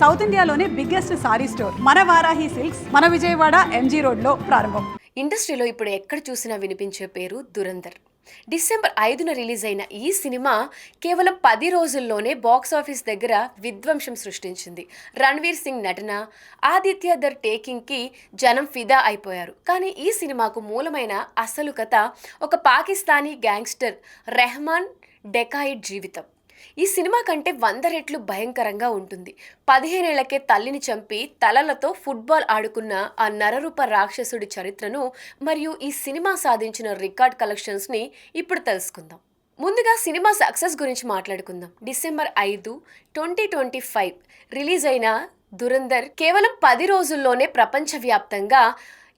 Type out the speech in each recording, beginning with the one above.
South ఇండియాలోనే biggest sorry store మన Varahi silks మన విజయవాడ ఎంజీ రోడ్లో ప్రారంభం. ఇండస్ట్రీలో ఇప్పుడు ఎక్కడ చూసినా వినిపించే పేరు దురంధర్. డిసెంబర్ 5న రిలీజ్ అయిన ఈ సినిమా కేవలం 10 రోజుల్లోనే బాక్సాఫీస్ దగ్గర విధ్వంసం సృష్టించింది. రణ్వీర్ సింగ్ నటన, ఆదిత్య దర్ టేకింగ్కి జనం ఫిదా అయిపోయారు. కానీ ఈ సినిమాకు మూలమైన అసలు కథ ఒక పాకిస్తానీ గ్యాంగ్స్టర్ రెహమాన్ డెకాయిడ్ జీవితం. ఈ సినిమా కంటే 100 రెట్లు భయంకరంగా ఉంటుంది. 15 ఏళ్లకే తల్లిని చంపి తలలతో ఫుట్బాల్ ఆడుకున్న ఆ నరరూప రాక్షసుడి చరిత్రను మరియు ఈ సినిమా సాధించిన రికార్డ్ కలెక్షన్స్ని ఇప్పుడు తెలుసుకుందాం. ముందుగా సినిమా సక్సెస్ గురించి మాట్లాడుకుందాం. డిసెంబర్ 5, 2025 రిలీజ్ అయిన దురంధర్ కేవలం 10 రోజుల్లోనే ప్రపంచవ్యాప్తంగా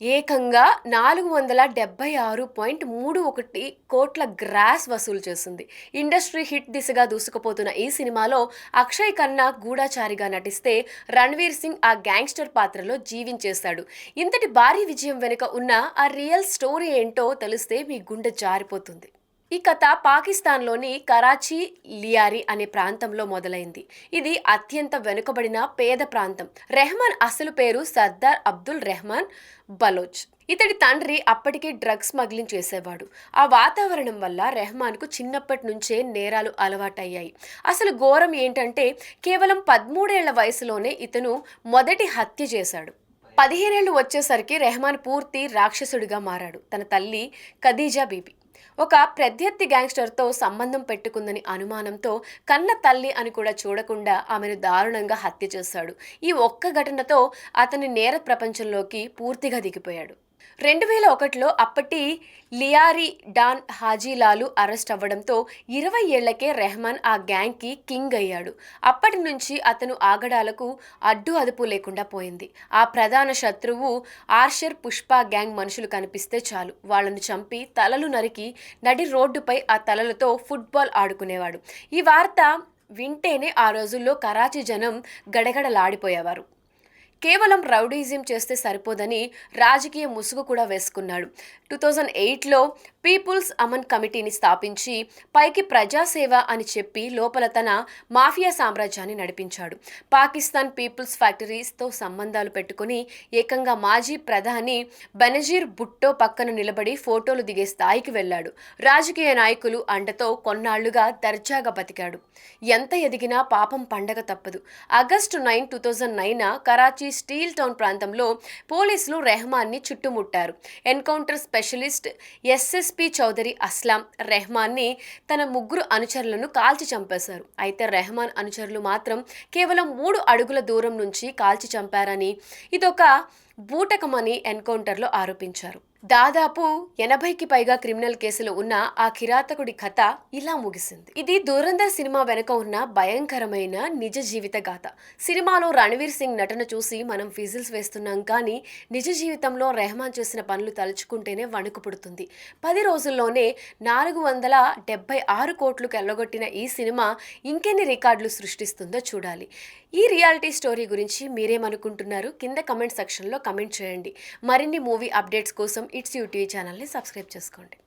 ఏకంగా 476.31 కోట్ల గ్రాస్ వసూలు చేసింది. ఇండస్ట్రీ హిట్ దిశగా దూసుకుపోతున్న ఈ సినిమాలో అక్షయ్ ఖన్నా గూఢాచారిగా నటిస్తే రణ్వీర్ సింగ్ ఆ గ్యాంగ్స్టర్ పాత్రలో జీవించేశాడు. ఇంతటి భారీ విజయం వెనుక ఉన్న ఆ రియల్ స్టోరీ ఏంటో తెలిస్తే మీ గుండె జారిపోతుంది. ఈ కథ పాకిస్తాన్లోని కరాచీ లియారీ అనే ప్రాంతంలో మొదలైంది. ఇది అత్యంత వెనుకబడిన పేద ప్రాంతం. రెహమాన్ అసలు పేరు సర్దార్ అబ్దుల్ రెహమాన్ బలోచ్. ఇతడి తండ్రి అప్పటికే డ్రగ్స్ స్మగ్లింగ్ చేసేవాడు. ఆ వాతావరణం వల్ల రెహమాన్కు చిన్నప్పటి నుంచే నేరాలు అలవాటయ్యాయి. అసలు ఘోరం ఏంటంటే కేవలం 13 ఏళ్ల వయసులోనే ఇతను మొదటి హత్య చేశాడు. 15 ఏళ్లు వచ్చేసరికి రెహమాన్ పూర్తి రాక్షసుడిగా మారాడు. తన తల్లి ఖదీజా బీబీ ఒక ప్రత్యర్థి గ్యాంగ్స్టర్తో సంబంధం పెట్టుకుందని అనుమానంతో కన్న తల్లి అని కూడా చూడకుండా ఆమెను దారుణంగా హత్య చేశాడు. ఈ ఒక్క ఘటనతో అతని నేర ప్రపంచంలోకి పూర్తిగా దిగిపోయాడు. 2001లో అప్పటి లియారీ డాన్ హాజీలాలు అరెస్ట్ అవ్వడంతో 20 ఏళ్లకే రెహమాన్ ఆ గ్యాంగ్కి కింగ్ అయ్యాడు. అప్పటి నుంచి అతను ఆగడాలకు అడ్డు అదుపు లేకుండా పోయింది. ఆ ప్రధాన శత్రువు ఆర్షర్ పుష్ప గ్యాంగ్ మనుషులు కనిపిస్తే చాలు వాళ్లను చంపి తలలు నరికి నడి రోడ్డుపై ఆ తలలతో ఫుట్బాల్ ఆడుకునేవాడు. ఈ వార్త వింటేనే ఆ రోజుల్లో కరాచీ జనం గడగడలాడిపోయేవారు. కేవలం రౌడీజం చేస్తే సరిపోదని రాజకీయ ముసుగు కూడా వేసుకున్నాడు. 2008లో పీపుల్స్ అమన్ కమిటీని స్థాపించి పైకి ప్రజాసేవ అని చెప్పి లోపల తన మాఫియా సామ్రాజ్యాన్ని నడిపించాడు. పాకిస్తాన్ పీపుల్స్ ఫ్యాక్టరీస్తో సంబంధాలు పెట్టుకుని ఏకంగా మాజీ ప్రధాని బెనజీర్ భుట్టో పక్కన నిలబడి ఫోటోలు దిగే స్థాయికి వెళ్ళాడు. రాజకీయ నాయకులు అండతో కొన్నాళ్లుగా దర్జాగా బతికాడు. ఎంత ఎదిగినా పాపం పండగ తప్పదు. ఆగస్టు 9, 2009 కరాచీ స్టీల్ టౌన్ ప్రాంతంలో పోలీసులు రెహమాన్ని చుట్టుముట్టారు. Encounter specialist SSP Chaudhary Aslam రెహమాన్ని తన 3 అనుచరులను కాల్చి చంపేశారు. అయితే రెహమాన్ అనుచరులు మాత్రం కేవలం 3 అడుగుల దూరం నుంచి కాల్చి చంపారని ఇదొక బూటకమని ఎన్కౌంటర్లో ఆరోపించారు. దాదాపు 80కి పైగా క్రిమినల్ కేసులు ఉన్న ఆ కిరాతకుడి కథ ఇలా ముగిసింది. ఇది దురంధర్ సినిమా వెనుక ఉన్న భయంకరమైన నిజ జీవిత గాథ. సినిమాలో రణ్వీర్ సింగ్ నటన చూసి మనం విజిల్స్ వేస్తున్నాం, కానీ నిజ జీవితంలో రెహమాన్ చేసిన పనులు తలుచుకుంటేనే వణుకు పుడుతుంది. 10 రోజుల్లోనే 476 కోట్లు కెల్లగొట్టిన ఈ సినిమా ఇంకెన్ని రికార్డులు సృష్టిస్తుందో చూడాలి. ఈ రియాలిటీ స్టోరీ గురించి మీరేమనుకుంటున్నారు? కింద కమెంట్ సెక్షన్లో కమెంట్ చేయండి. మరిన్ని మూవీ అప్డేట్స్ కోసం ఇట్స్ యూటీవీ ఛానల్ని సబ్స్క్రైబ్ చేసుకోండి.